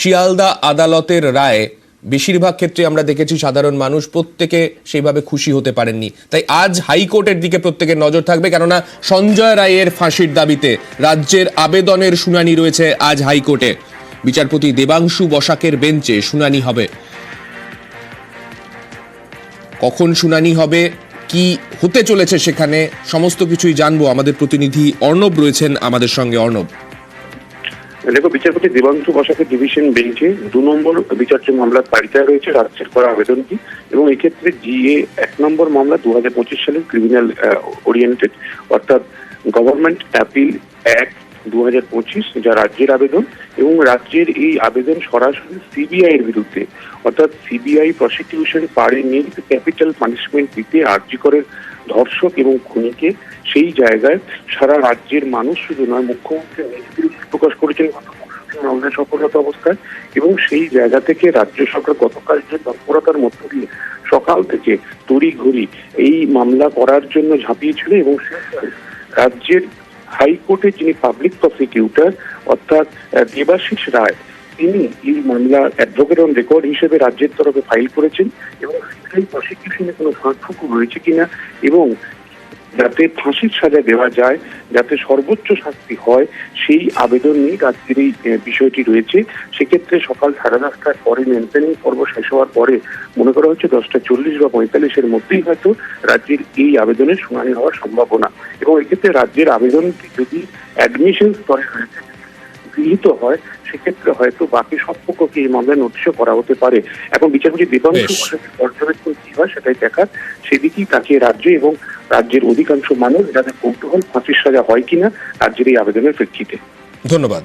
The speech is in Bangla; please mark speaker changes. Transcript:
Speaker 1: শিয়ালদা আদালতের রায় বেশিরভাগ ক্ষেত্রে আমরা দেখেছি সাধারণ মানুষ প্রত্যেকে সেইভাবে খুশি হতে পারেননি। তাই আজ হাইকোর্টের দিকে প্রত্যেকের নজর থাকবে, কেননা সঞ্জয় রায়ের ফাঁসির দাবিতে রাজ্যের আবেদনের শুনানি রয়েছে আজ হাইকোর্টে। বিচারপতি দেবাংশু বসাকের বেঞ্চে শুনানি হবে। কখন শুনানি হবে, কি হতে চলেছে সেখানে সমস্ত কিছুই জানবো। আমাদের প্রতিনিধি অর্ণব রয়েছেন আমাদের সঙ্গে। অর্ণব,
Speaker 2: দেখো, বিচারপতি দেবাংশু বসাকের ডিভিশন বেঞ্চে 2 নম্বর বিচার্য মামলার তালিকায় রয়েছে রাজ্যের করা আবেদনটি, এবং এক্ষেত্রে জিএ 1 নম্বর মামলা 2025 সালের ক্রিমিনাল ওরিয়েন্টেড, অর্থাৎ গভর্নমেন্ট অ্যাপিল অ্যাক্ট 2025, যা রাজ্যের আবেদন, এবং রাজ্যের এই আবেদন সরাসরি সিবিআই এর বিরুদ্ধে, অর্থাৎ সিবিআই প্রসিকিউশন পারেনি ক্যাপিটাল পানিশমেন্ট দিতে আরজি করের ধর্ষক এবং খুনিকে। সেই জায়গায় সারা রাজ্যের মানুষ, শুধু নয়, মুখ্যমন্ত্রী নিজে প্রকাশ করেছেন মামলায় সফলতা অবস্থায়, এবং সেই জায়গা থেকে রাজ্য সরকার গতকাল যে তৎপরতার মধ্য দিয়ে সকাল থেকে তড়িঘড়ি এই মামলা করার জন্য ঝাঁপিয়েছিল, এবং রাজ্যের হাইকোর্টে যিনি পাবলিক প্রসিকিউটর অর্থাৎ দেবাশিস রায়, তিনি এই মামলা অ্যাডভোকেট অন রেকর্ড হিসেবে রাজ্যের তরফে ফাইল করেছেন, এবং সেই প্রসিকিউশনে কোনো ফাঁকফুঁকু রয়েছে কিনা এবং যাতে ফাঁসির সাজা দেওয়া যায়, যাতে সর্বোচ্চ শাস্তি হয়, সেই আবেদন নিয়ে রাজ্যের এই বিষয়টি রয়েছে। সেক্ষেত্রে সকাল 10:30টার পরে মেনটেনিং পর্ব শেষ হওয়ার পরে মনে করা হচ্ছে 10:40 বা 45-এর মধ্যেই হয়তো রাজ্যের এই আবেদনের শুনানি হওয়ার সম্ভাবনা। এবং এক্ষেত্রে রাজ্যের আবেদনটি যদি অ্যাডমিশন স্তরে রয়েছে গৃহীত হয়, সেক্ষেত্রে হয়তো বাকি সব পক্ষকে এই মামলায় নোটিশও করা হতে পারে। এখন বিচারপতি দেবাংশু বসাকের পর্যবেক্ষণ কি হয় সেটাই দেখার, সেদিকেই তাকিয়ে রাজ্য এবং রাজ্যের অধিকাংশ মানুষ, যাদের কৌতূহল ফাঁসির সাজা হয় কিনা রাজ্যের এই আবেদনের প্রেক্ষিতে।
Speaker 1: ধন্যবাদ।